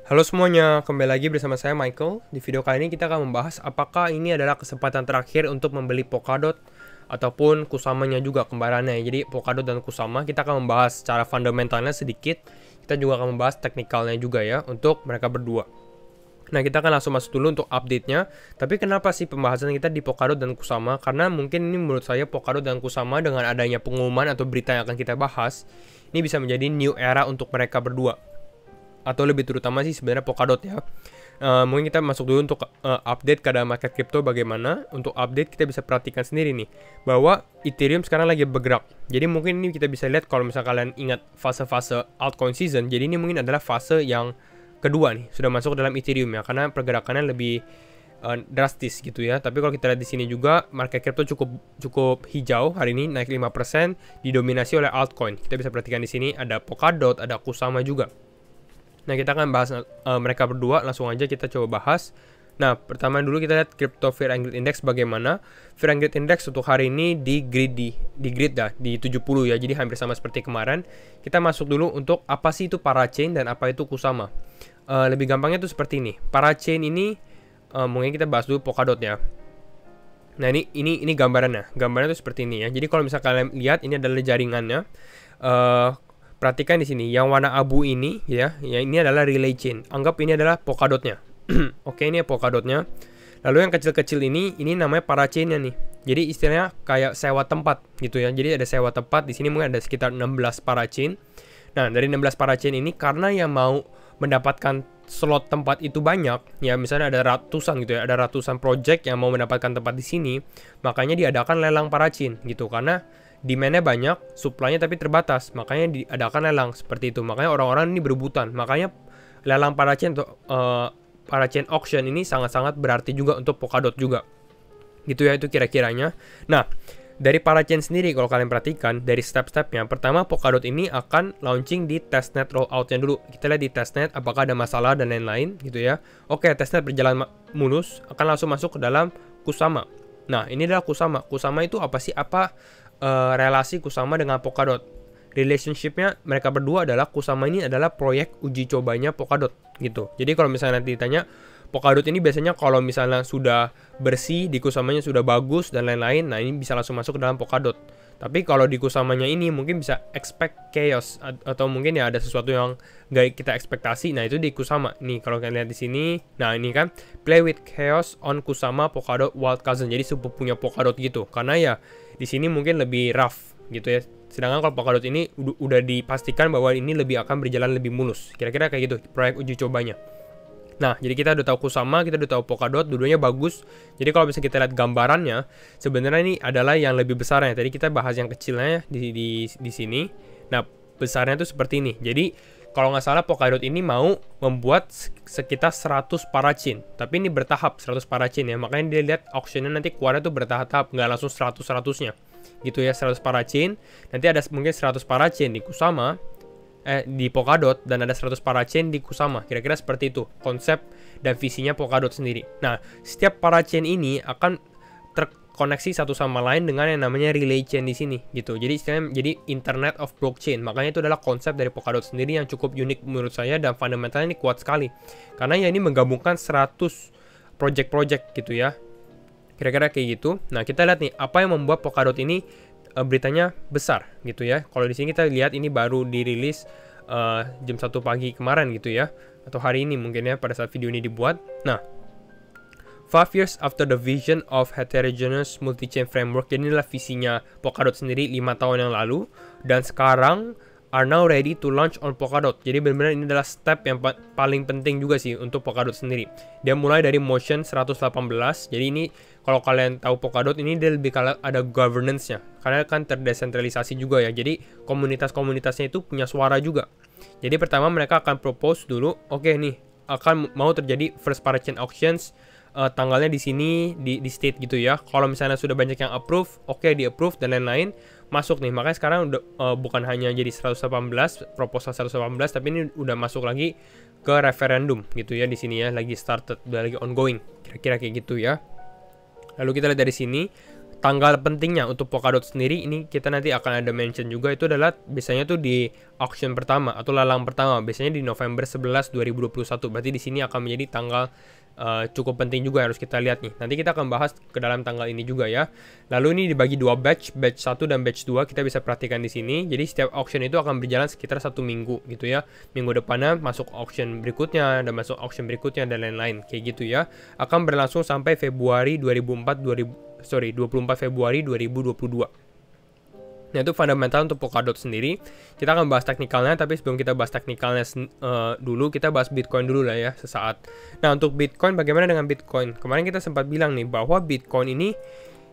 Halo semuanya, kembali lagi bersama saya Michael. Di video kali ini kita akan membahas apakah ini adalah kesempatan terakhir untuk membeli Polkadot ataupun Kusamanya juga kembarannya. Jadi Polkadot dan Kusama kita akan membahas secara fundamentalnya sedikit. Kita juga akan membahas teknikalnya juga ya untuk mereka berdua. Nah, kita akan langsung masuk dulu untuk update-nya. Tapi kenapa sih pembahasan kita di Polkadot dan Kusama? Karena mungkin ini menurut saya Polkadot dan Kusama dengan adanya pengumuman atau berita yang akan kita bahas, ini bisa menjadi new era untuk mereka berdua. Atau lebih terutama sih sebenarnya Polkadot ya. Mungkin kita masuk dulu untuk update keadaan market crypto bagaimana. Untuk update kita bisa perhatikan sendiri nih bahwa Ethereum sekarang lagi bergerak. Jadi mungkin ini kita bisa lihat kalau misalnya kalian ingat fase-fase altcoin season. Jadi ini mungkin adalah fase yang kedua nih, sudah masuk ke dalam Ethereum ya, karena pergerakannya lebih drastis gitu ya. Tapi kalau kita lihat di sini juga market crypto cukup hijau hari ini, naik 5%, didominasi oleh altcoin. Kita bisa perhatikan di sini ada Polkadot, ada Kusama juga. Nah, kita akan bahas mereka berdua, langsung aja kita coba bahas. Nah, pertama dulu kita lihat Crypto Fear and Greed Index bagaimana. Fear and Greed Index untuk hari ini di grid dah, di 70 ya, jadi hampir sama seperti kemarin. Kita masuk dulu untuk apa sih itu Parachain dan apa itu Kusama. Lebih gampangnya tuh seperti ini. Parachain ini, mungkin kita bahas dulu Polkadot ya. Nah, ini gambarannya. Gambarannya tuh seperti ini ya. Jadi kalau misalnya kalian lihat, ini adalah jaringannya. Perhatikan di sini, yang warna abu ini ya, ini adalah relay chain. Anggap ini adalah Polkadotnya. Oke, ini Polkadotnya. Lalu yang kecil-kecil ini namanya parachainnya nih. Jadi istilahnya kayak sewa tempat gitu ya. Jadi ada sewa tempat di sini mungkin ada sekitar 16 parachain. Nah, dari 16 parachain ini karena yang mau mendapatkan slot tempat itu banyak, ya misalnya ada ratusan gitu ya, ada ratusan project yang mau mendapatkan tempat di sini, makanya diadakan lelang parachain gitu karena demand-nya banyak, supply-nya tapi terbatas, makanya diadakan lelang seperti itu. Makanya orang-orang ini berebutan. Makanya lelang parachain atau parachain auction ini sangat-sangat berarti juga untuk Polkadot juga. Gitu ya, itu kira-kiranya. Nah, dari parachain sendiri kalau kalian perhatikan dari step-stepnya, pertama Polkadot ini akan launching di testnet rollout-nya dulu. Kita lihat di testnet apakah ada masalah dan lain-lain gitu ya. Oke, testnet berjalan mulus, akan langsung masuk ke dalam Kusama. Nah, ini adalah Kusama. Kusama itu apa sih? Apa relasi Kusama dengan Polkadot? Relationship-nya mereka berdua adalah Kusama ini adalah proyek uji cobanya Polkadot gitu. Jadi kalau misalnya nanti ditanya Polkadot ini biasanya kalau misalnya sudah bersih, di Kusamanya sudah bagus dan lain-lain, nah ini bisa langsung masuk ke dalam Polkadot. Tapi kalau di Kusamanya ini mungkin bisa expect chaos atau mungkin ya ada sesuatu yang nggak kita ekspektasi. Nah itu di Kusama. Nih kalau kalian lihat di sini, nah ini kan play with chaos on Kusama Polkadot Wild Cousin. Jadi sepupunya Polkadot gitu. Karena ya di sini mungkin lebih rough gitu ya. Sedangkan kalau Polkadot ini udah dipastikan bahwa ini lebih akan berjalan lebih mulus. Kira-kira kayak gitu proyek uji cobanya. Nah, jadi kita udah tahu Kusama, kita udah tahu Polkadot, dua-duanya bagus. Jadi kalau misalnya kita lihat gambarannya, sebenarnya ini adalah yang lebih besarnya. Tadi kita bahas yang kecilnya di sini. Nah, besarnya tuh seperti ini. Jadi kalau nggak salah Polkadot ini mau membuat sekitar 100 parachain. Tapi ini bertahap 100 parachain ya. Makanya dia lihat auctionnya nanti keluarnya tuh bertahap, nggak langsung 100-100-nya. Gitu ya, 100 parachain. Nanti ada mungkin 100 parachain di Kusama, di Polkadot, dan ada 100 parachain di Kusama. Kira-kira seperti itu konsep dan visinya Polkadot sendiri. Nah, setiap parachain ini akan terkoneksi satu sama lain dengan yang namanya relay chain di sini gitu. Jadi istilahnya jadi Internet of Blockchain. Makanya itu adalah konsep dari Polkadot sendiri yang cukup unik menurut saya dan fundamentalnya ini kuat sekali. Karena ya ini menggabungkan 100 project-project gitu ya. Kira-kira kayak gitu. Nah, kita lihat nih apa yang membuat Polkadot ini beritanya besar gitu ya. Kalau di sini kita lihat ini baru dirilis jam 1 pagi kemarin gitu ya, atau hari ini mungkin ya pada saat video ini dibuat. Nah, 5 years after the vision of heterogeneous multi-chain framework, jadi inilah visinya Polkadot sendiri 5 tahun yang lalu, dan sekarang are now ready to launch on Polkadot. Jadi benar-benar ini adalah step yang paling penting juga sih untuk Polkadot sendiri. Dia mulai dari Motion 118. Jadi ini kalau kalian tahu Polkadot ini dia lebih ada governance-nya. Karena kan terdesentralisasi juga ya. Jadi komunitas-komunitasnya itu punya suara juga. Jadi pertama mereka akan propose dulu, oke nih, akan mau terjadi first parachain auctions, tanggalnya di sini di state gitu ya. Kalau misalnya sudah banyak yang approve, oke di approve dan lain-lain, masuk nih. Makanya sekarang udah bukan hanya jadi 118 proposal 118, tapi ini udah masuk lagi ke referendum gitu ya di sini ya, lagi started, udah lagi ongoing. Kira-kira kayak gitu ya. Lalu kita lihat dari sini tanggal pentingnya untuk Polkadot sendiri ini kita nanti akan ada mention juga, itu adalah biasanya tuh di auction pertama atau lelang pertama, biasanya di November 11 2021. Berarti di sini akan menjadi tanggal cukup penting juga harus kita lihat nih. Nanti kita akan bahas ke dalam tanggal ini juga ya. Lalu ini dibagi dua batch 1 dan batch 2, kita bisa perhatikan di sini. Jadi setiap auction itu akan berjalan sekitar 1 minggu gitu ya. Minggu depannya masuk auction berikutnya dan masuk auction berikutnya dan lain-lain kayak gitu ya. Akan berlangsung sampai Februari 24 Februari 2022. Nah, itu fundamental untuk Polkadot sendiri. Kita akan bahas teknikalnya, tapi sebelum kita bahas teknikalnya dulu, kita bahas Bitcoin dulu lah ya sesaat. Nah, untuk Bitcoin, bagaimana dengan Bitcoin? Kemarin kita sempat bilang nih bahwa Bitcoin ini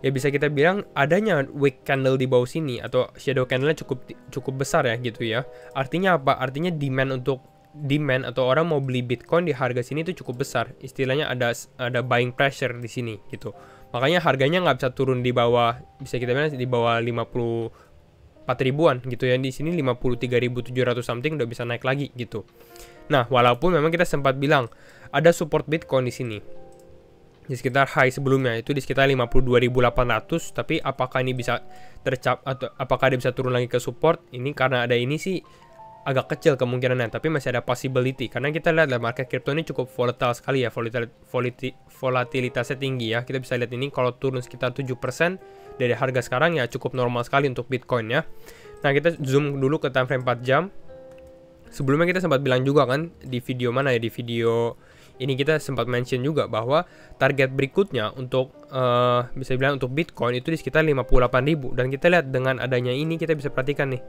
ya bisa kita bilang adanya wick candle di bawah sini atau shadow candle-nya cukup besar ya gitu ya. Artinya apa? Artinya demand atau orang mau beli Bitcoin di harga sini itu cukup besar. Istilahnya ada buying pressure di sini gitu. Makanya harganya nggak bisa turun di bawah, bisa kita bilang di bawah 54 ribuan gitu ya. Di sini 53.700 something udah bisa naik lagi gitu. Nah, walaupun memang kita sempat bilang ada support Bitcoin di sini. Di sekitar high sebelumnya itu di sekitar 52.800, tapi apakah ini bisa atau apakah dia bisa turun lagi ke support? Ini karena ada ini sih agak kecil kemungkinannya, tapi masih ada possibility karena kita lihat market crypto ini cukup volatile sekali ya, volatilitasnya tinggi ya. Kita bisa lihat ini kalau turun sekitar 7% dari harga sekarang ya cukup normal sekali untuk Bitcoin ya. Nah, kita zoom dulu ke time frame 4 jam. Sebelumnya kita sempat bilang juga kan di video mana ya, di video ini kita sempat mention juga bahwa target berikutnya untuk bisa bilang untuk Bitcoin itu di sekitar 58.000, dan kita lihat dengan adanya ini kita bisa perhatikan nih.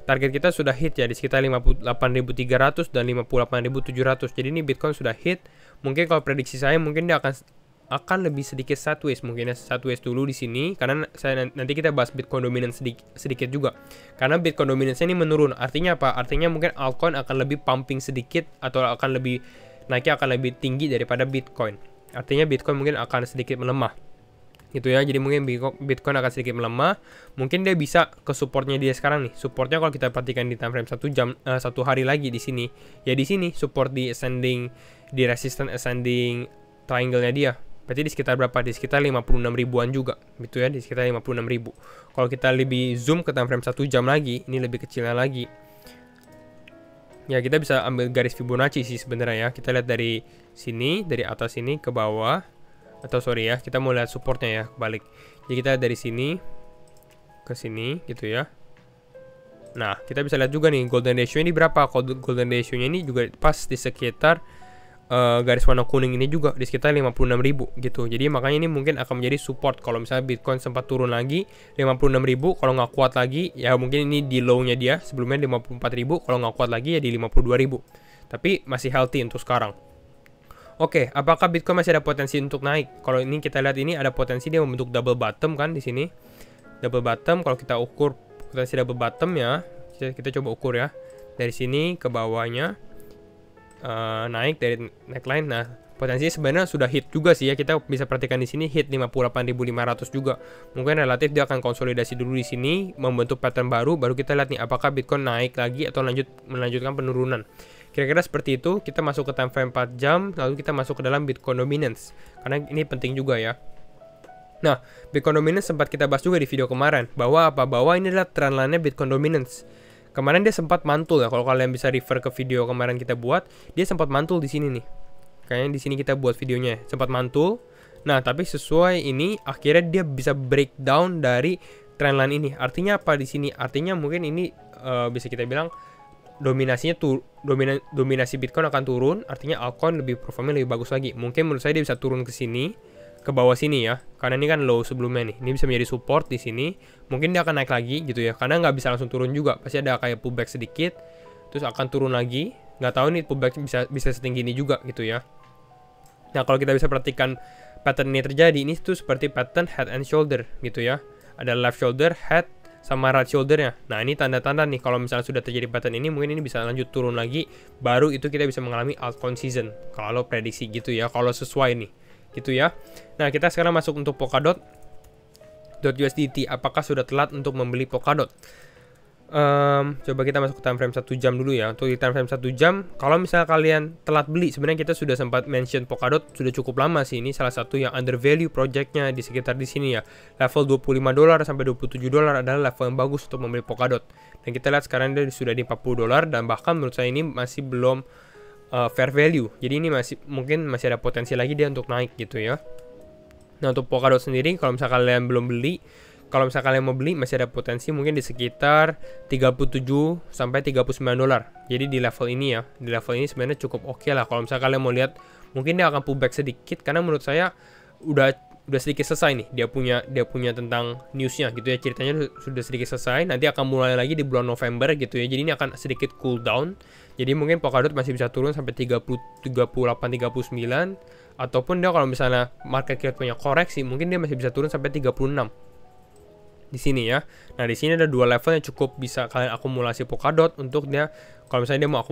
Target kita sudah hit ya di sekitar 58.300 dan 58.700. Jadi ini Bitcoin sudah hit. Mungkin kalau prediksi saya mungkin dia akan lebih sedikit sideways, mungkin ya sideways dulu di sini karena nanti kita bahas Bitcoin dominance sedikit juga. Karena Bitcoin dominance-nya ini menurun. Artinya apa? Artinya mungkin altcoin akan lebih pumping sedikit atau akan lebih naiknya akan lebih tinggi daripada Bitcoin. Artinya Bitcoin mungkin akan sedikit melemah. Gitu ya, jadi mungkin Bitcoin akan sedikit melemah. Mungkin dia bisa ke supportnya dia sekarang nih. Supportnya kalau kita perhatikan di time frame 1 hari lagi di sini. Ya di sini support di ascending, di resistance ascending triangle-nya dia. Berarti di sekitar berapa? Di sekitar 56 ribuan juga. Gitu ya, di sekitar 56 ribu. Kalau kita lebih zoom ke time frame 1 jam lagi, ini lebih kecilnya lagi. Ya, kita bisa ambil garis Fibonacci sih sebenarnya ya. Kita lihat dari sini, dari atas ini ke bawah. Atau sorry ya, kita mau lihat supportnya ya, balik. Jadi kita dari sini ke sini gitu ya. Nah, kita bisa lihat juga nih golden ratio ini berapa. Golden ratio-nya ini juga pas di sekitar garis warna kuning ini juga di sekitar 56.000 gitu. Jadi makanya ini mungkin akan menjadi support kalau misalnya Bitcoin sempat turun lagi 56.000, kalau nggak kuat lagi ya mungkin ini di low-nya dia sebelumnya 54.000, kalau nggak kuat lagi ya di 52.000. Tapi masih healthy untuk sekarang. Oke, apakah Bitcoin masih ada potensi untuk naik? Kalau ini kita lihat ini ada potensi dia membentuk double bottom kan di sini. Double bottom kalau kita ukur potensi double bottom ya, kita coba ukur ya. Dari sini ke bawahnya naik dari neckline. Nah, potensinya sebenarnya sudah hit juga sih ya. Kita bisa perhatikan di sini hit 58.500 juga. Mungkin relatif dia akan konsolidasi dulu di sini, membentuk pattern baru kita lihat nih apakah Bitcoin naik lagi atau melanjutkan penurunan. Kira-kira seperti itu. Kita masuk ke time frame 4 jam, lalu kita masuk ke dalam Bitcoin dominance. Karena ini penting juga ya. Nah, Bitcoin dominance sempat kita bahas juga di video kemarin. Bahwa ini adalah trend line-nya Bitcoin dominance. Kemarin dia sempat mantul ya. Kalau kalian bisa refer ke video kemarin kita buat, dia sempat mantul di sini nih. Kayaknya di sini kita buat videonya, sempat mantul. Nah, tapi sesuai ini, akhirnya dia bisa breakdown dari trendline ini. Artinya apa di sini? Artinya mungkin ini bisa kita bilang dominasi Bitcoin akan turun, artinya altcoin lebih performnya lebih bagus lagi. Mungkin menurut saya dia bisa turun ke sini, ke bawah sini ya, karena ini kan low sebelumnya nih. Ini bisa menjadi support di sini. Mungkin dia akan naik lagi gitu ya, karena nggak bisa langsung turun juga. Pasti ada kayak pullback sedikit, terus akan turun lagi. Nggak tahu nih pullback bisa setinggi ini juga gitu ya. Nah, kalau kita bisa perhatikan pattern ini terjadi, ini tuh seperti pattern head and shoulder gitu ya. Ada left shoulder, head, sama right shouldernya. Nah, ini tanda-tanda nih kalau misalnya sudah terjadi pattern ini, mungkin ini bisa lanjut turun lagi, baru itu kita bisa mengalami altcoin season kalau prediksi gitu ya, kalau sesuai nih gitu ya. Nah, kita sekarang masuk untuk Polkadot.USDT. Apakah sudah telat untuk membeli Polkadot? Coba kita masuk ke time frame 1 jam dulu ya. Untuk di time frame 1 jam, kalau misalnya kalian telat beli, sebenarnya kita sudah sempat mention Polkadot sudah cukup lama sih. Ini salah satu yang under value projectnya di sekitar di sini ya. Level $25 sampai $27 adalah level yang bagus untuk membeli Polkadot. Dan kita lihat sekarang dia sudah di $40 dan bahkan menurut saya ini masih belum fair value. Jadi ini mungkin masih ada potensi lagi dia untuk naik gitu ya. Nah, untuk Polkadot sendiri, kalau misalnya kalian belum beli, kalau misalnya kalian mau beli, masih ada potensi mungkin di sekitar 37 sampai $39. Jadi di level ini ya, di level ini sebenarnya cukup oke lah. Kalau misalnya kalian mau lihat, mungkin dia akan pullback sedikit karena menurut saya udah sedikit selesai nih. Dia punya tentang newsnya gitu ya, ceritanya sudah sedikit selesai. Nanti akan mulai lagi di bulan November gitu ya. Jadi ini akan sedikit cool down. Jadi mungkin Polkadot masih bisa turun sampai 38, 39, ataupun dia kalau misalnya market cap punya koreksi, mungkin dia masih bisa turun sampai 36. Di sini ya. Nah, di sini ada dua level yang cukup bisa kalian akumulasi Polkadot untuk dia kalau misalnya dia mau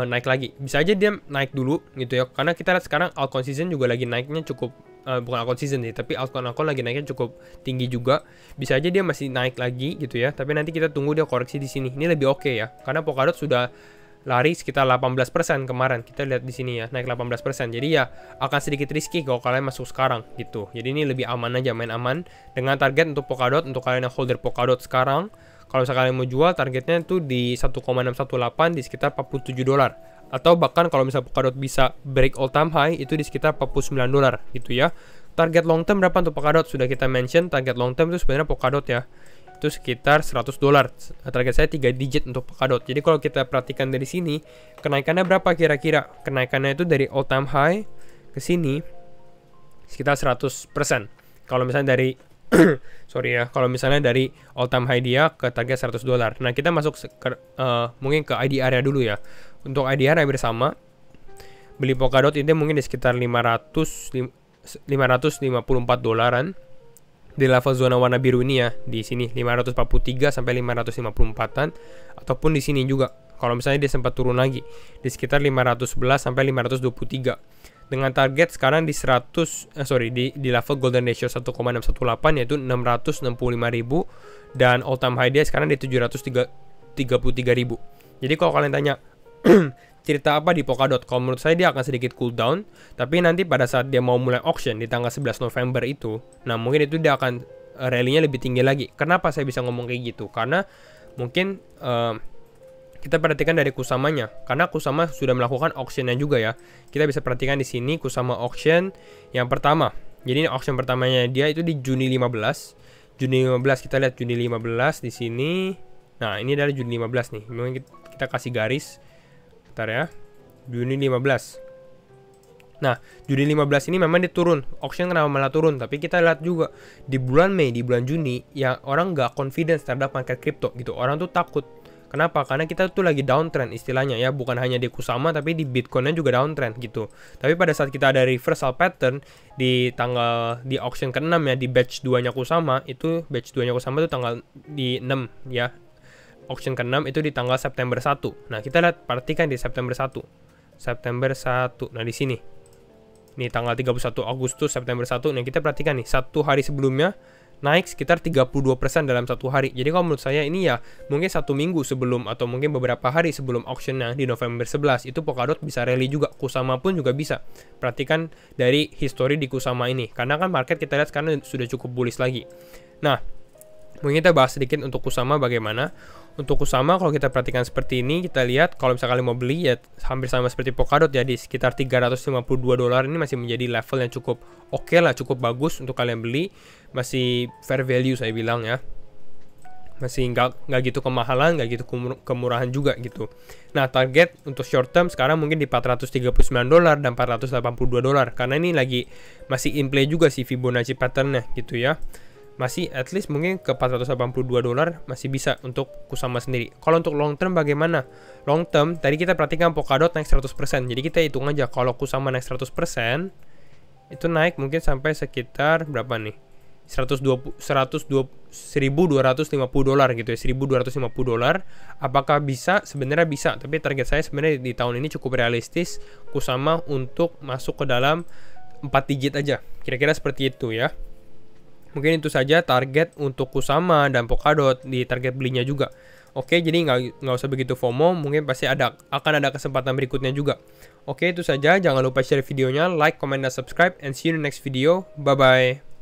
naik lagi. Bisa aja dia naik dulu gitu ya. Karena kita lihat sekarang altcoin season juga lagi naiknya cukup bukan altcoin season sih, tapi altcoin lagi naiknya cukup tinggi juga. Bisa aja dia masih naik lagi gitu ya. Tapi nanti kita tunggu dia koreksi di sini. Ini lebih oke ya. Karena Polkadot sudah lari sekitar 18% kemarin. Kita lihat di sini ya, naik 18%. Jadi ya akan sedikit risky kalau kalian masuk sekarang gitu. Jadi ini lebih aman aja, main aman. Dengan target untuk Polkadot, untuk kalian yang holder Polkadot sekarang, kalau misalnya kalian mau jual, targetnya itu di 1,618 di sekitar $47. Atau bahkan kalau misalnya Polkadot bisa break all time high, itu di sekitar $49 gitu ya. Target long term berapa untuk Polkadot? Sudah kita mention, target long term itu sebenarnya Polkadot ya, itu sekitar $100. Target saya 3 digit untuk Polkadot. Jadi kalau kita perhatikan dari sini, kenaikannya berapa kira-kira? Kenaikannya itu dari all time high ke sini sekitar 100%. Kalau misalnya dari sorry ya, kalau misalnya dari all time high dia ke target $100. Nah, kita masuk mungkin ke IDR-nya dulu ya. Untuk IDR yang bersama, beli Polkadot ini mungkin di sekitar $554 di level zona warna biru ini ya, di sini 543 sampai 554-an, ataupun di sini juga kalau misalnya dia sempat turun lagi di sekitar 511 sampai 523 dengan target sekarang di di level golden ratio 1,618 yaitu 665.000 dan all time high dia sekarang di 733.000. Jadi kalau kalian tanya cerita apa di Polkadot, kalau menurut saya dia akan sedikit cool down, tapi nanti pada saat dia mau mulai auction di tanggal 11 November itu, nah mungkin itu dia akan rally-nya lebih tinggi lagi. Kenapa saya bisa ngomong kayak gitu? Karena mungkin kita perhatikan dari Kusamanya, karena Kusama sudah melakukan auction-nya juga ya. Kita bisa perhatikan di sini Kusama auction yang pertama. Jadi auction pertamanya dia itu di Juni 15. Juni 15 kita lihat Juni 15 di sini. Nah, ini dari Juni 15 nih. Mungkin kita kasih garis. Bentar ya, Juni 15. Nah, Juni 15 ini memang dia turun. Auction kenapa malah turun? Tapi kita lihat juga di bulan Mei, di bulan Juni, ya orang nggak confidence terhadap market crypto gitu. Orang tuh takut. Kenapa? Karena kita tuh lagi downtrend istilahnya ya. Bukan hanya di Kusama, tapi di Bitcoinnya juga downtrend gitu. Tapi pada saat kita ada reversal pattern di auction ke-6 ya, di batch 2-nya Kusama, itu batch 2-nya Kusama itu tanggal di 6 ya. Auction ke-6 itu di tanggal September 1. Nah, kita lihat perhatikan di September 1. September 1. Nah, di sini. Ini tanggal 31 Agustus September 1. Nah, kita perhatikan nih, satu hari sebelumnya naik sekitar 32% dalam satu hari. Jadi kalau menurut saya ini ya mungkin 1 minggu sebelum atau mungkin beberapa hari sebelum auctionnya di November 11 itu Polkadot bisa rally juga. Kusama pun juga bisa. Perhatikan dari history di Kusama ini. Karena kan market kita lihat sekarang sudah cukup bullish lagi. Nah, mungkin kita bahas sedikit untuk Kusama bagaimana. Untuk Kusama kalau kita perhatikan seperti ini, kita lihat kalau misalnya kalian mau beli ya hampir sama seperti Polkadot ya, di sekitar $352 ini masih menjadi level yang cukup oke lah, cukup bagus untuk kalian beli. Masih fair value saya bilang ya. Masih nggak gitu kemahalan, nggak gitu kemurahan juga gitu. Nah, target untuk short term sekarang mungkin di $439 dan $482 karena ini lagi masih in play juga sih Fibonacci patternnya gitu ya. Masih at least mungkin ke $482 masih bisa untuk Kusama sendiri. Kalau untuk long term bagaimana? Long term tadi kita perhatikan Polkadot naik 100%. Jadi kita hitung aja kalau Kusama naik 100%, itu naik mungkin sampai sekitar berapa nih? $1.250 gitu ya, $1.250. Apakah bisa? Sebenarnya bisa, tapi target saya sebenarnya di tahun ini cukup realistis Kusama untuk masuk ke dalam 4 digit aja. Kira-kira seperti itu ya. Mungkin itu saja target untuk Kusama dan Polkadot di target belinya juga. Oke, jadi nggak usah begitu FOMO, mungkin pasti akan ada kesempatan berikutnya juga. Oke, itu saja. Jangan lupa share videonya, like, comment, dan subscribe, and see you in the next video. Bye-bye.